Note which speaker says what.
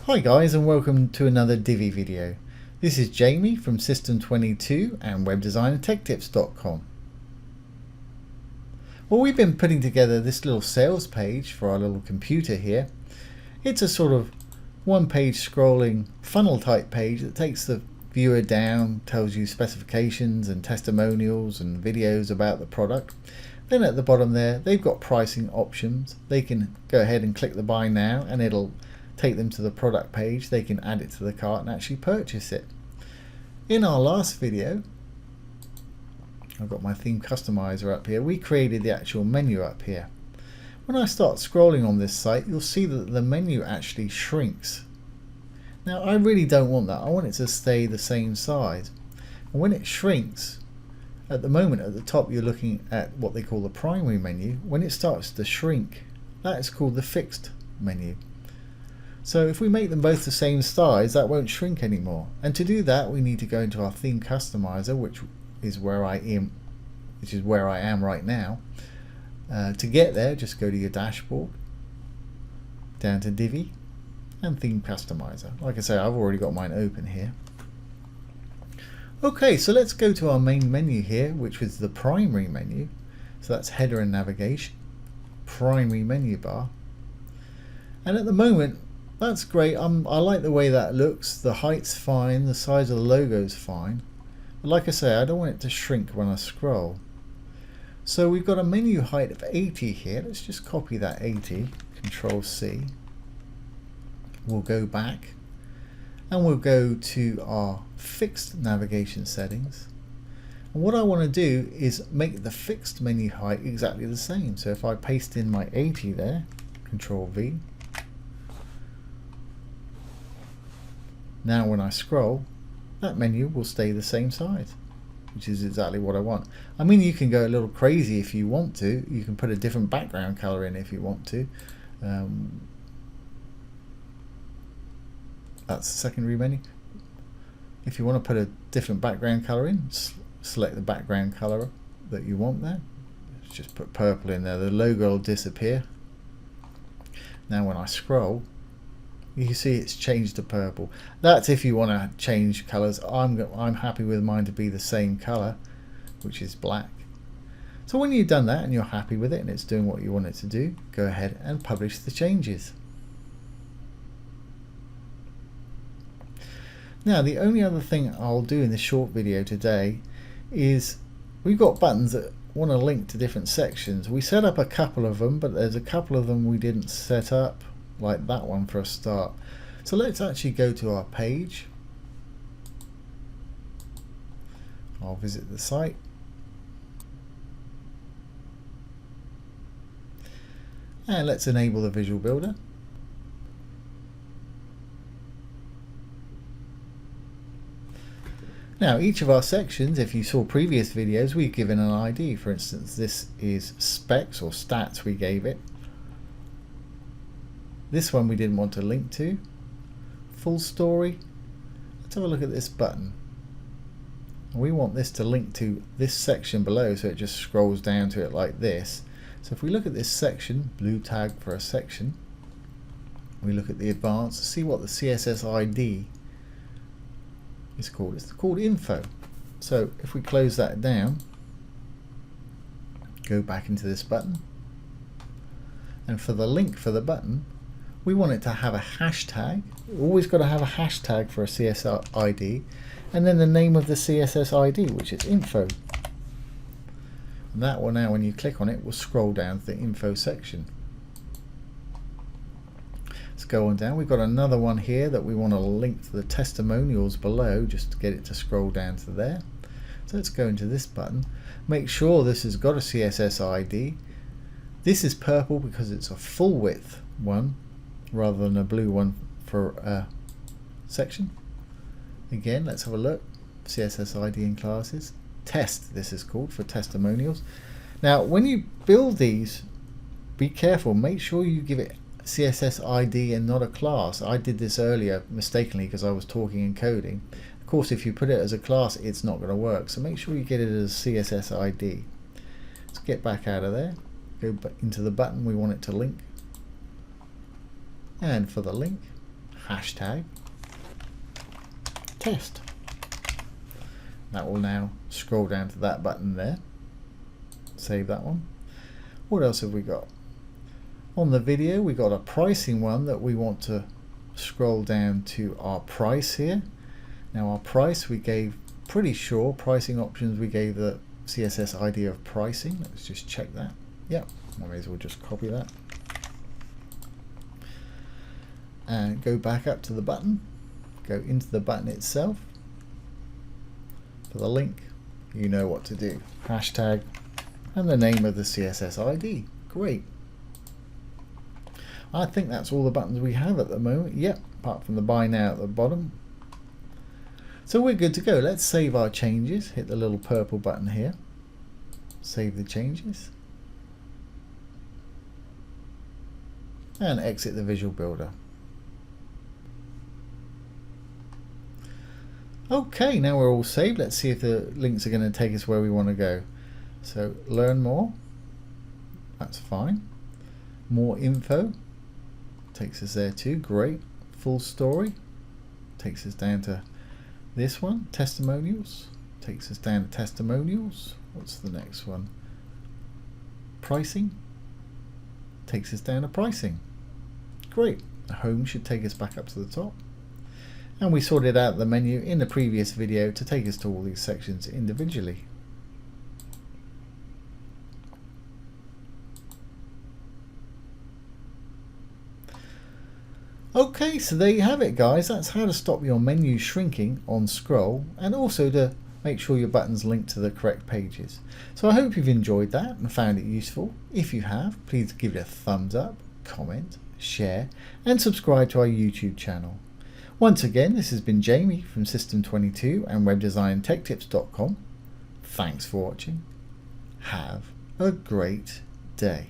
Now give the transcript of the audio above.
Speaker 1: Hi guys, and welcome to another Divi video. This is Jamie from System22 and webdesignandtechtips.com. Well, we've been putting together this little sales page for our little computer here. It's a sort of one-page scrolling funnel type page that takes the viewer down, tells you specifications and testimonials and videos about the product. Then at the bottom there, they've got pricing options. They can go ahead and click the buy now and it'll take them to the product page. They can add it to the cart and actually purchase it. In our last video, I've got my theme customizer up here, we created the actual menu up here. When I start scrolling on this site, you'll see that the menu actually shrinks. Now I really don't want that. I want it to stay the same size. And when it shrinks, at the moment at the top you're looking at what they call the primary menu. When it starts to shrink, that is called the fixed menu. So if we make them both the same size, that won't shrink anymore. And to do that, we need to go into our theme customizer, which is where I am right now. To get there, just go to your dashboard, down to Divi, and theme customizer. Like I say, I've already got mine open here. Okay, so let's go to our main menu here, which is the primary menu. So that's header and navigation, primary menu bar. And at the moment, that's great. I like the way that looks. The height's fine, the size of the logo's fine. But like I say, I don't want it to shrink when I scroll. So we've got a menu height of 80 here. Let's just copy that 80, Control C. We'll go back and we'll go to our fixed navigation settings. And what I want to do is make the fixed menu height exactly the same. So if I paste in my 80 there, Control V. Now when I scroll, that menu will stay the same size, which is exactly what I want. I mean, you can go a little crazy if you want to. You can put a different background color in if you want to. That's the secondary menu. If you want to put a different background color in, select the background color that you want there. Let's just put purple in there. The logo will disappear. Now when I scroll, you can see it's changed to purple. That's if you want to change colors. I'm happy with mine to be the same color, which is black. So when you've done that and you're happy with it and it's doing what you want it to do, go ahead and publish the changes. Now the only other thing I'll do in this short video today is we've got buttons that want to link to different sections. We set up a couple of them, but there's a couple of them we didn't set up, like that one for a start. So let's actually go to our page. I'll visit the site. And let's enable the Visual Builder. Now each of our sections, if you saw previous videos, we've given an ID. For instance, this is specs or stats we gave it. This one we didn't want to link to. Full story. Let's have a look at this button. We want this to link to this section below, so it just scrolls down to it like this. So if we look at this section, blue tag for a section, we look at the advanced, see what the CSS ID is called. It's called info. So if we close that down, go back into this button, and for the link for the button, we want it to have a hashtag. Always got to have a hashtag for a CSS ID, and then the name of the CSS ID, which is info. And that will now, when you click on it, will scroll down to the info section. Let's go on down. We've got another one here that we want to link to the testimonials below, just to get it to scroll down to there. So let's go into this button. Make sure this has got a CSS ID. This is purple because it's a full width one, rather than a blue one for a section. Again, let's have a look. CSS ID in classes. Test, this is called, for testimonials. Now when you build these, be careful, make sure you give it CSS ID and not a class. I did this earlier mistakenly because I was talking and coding. Of course, if you put it as a class, it's not going to work, so make sure you get it as CSS ID. Let's get back out of there, go back into the button we want it to link, and for the link, hashtag test. That will now scroll down to that button there. Save that one. What else have we got? On the video we got a pricing one that we want to scroll down to our price here. Now our price we gave, pretty sure pricing options we gave the CSS ID of pricing. Let's just check that. Yep, I may as well just copy that. And go back up to the button, go into the button itself. For the link, you know what to do. Hashtag and the name of the CSS ID. Great. I think that's all the buttons we have at the moment. Yep, apart from the buy now at the bottom. So we're good to go. Let's save our changes. Hit the little purple button here. Save the changes. And exit the Visual Builder. Okay, now we're all saved. Let's see if the links are going to take us where we want to go. So learn more. That's fine. More info. Takes us there too. Great. Full story. Takes us down to this one. Testimonials. Takes us down to testimonials. What's the next one? Pricing. Takes us down to pricing. Great. The home should take us back up to the top. And we sorted out the menu in the previous video to take us to all these sections individually. Okay, so there you have it guys. That's how to stop your menu shrinking on scroll, and also to make sure your buttons link to the correct pages. So I hope you've enjoyed that and found it useful. If you have, please give it a thumbs up, comment, share and subscribe to our YouTube channel. Once again, this has been Jamie from System22 and WebDesignTechTips.com. Thanks for watching. Have a great day.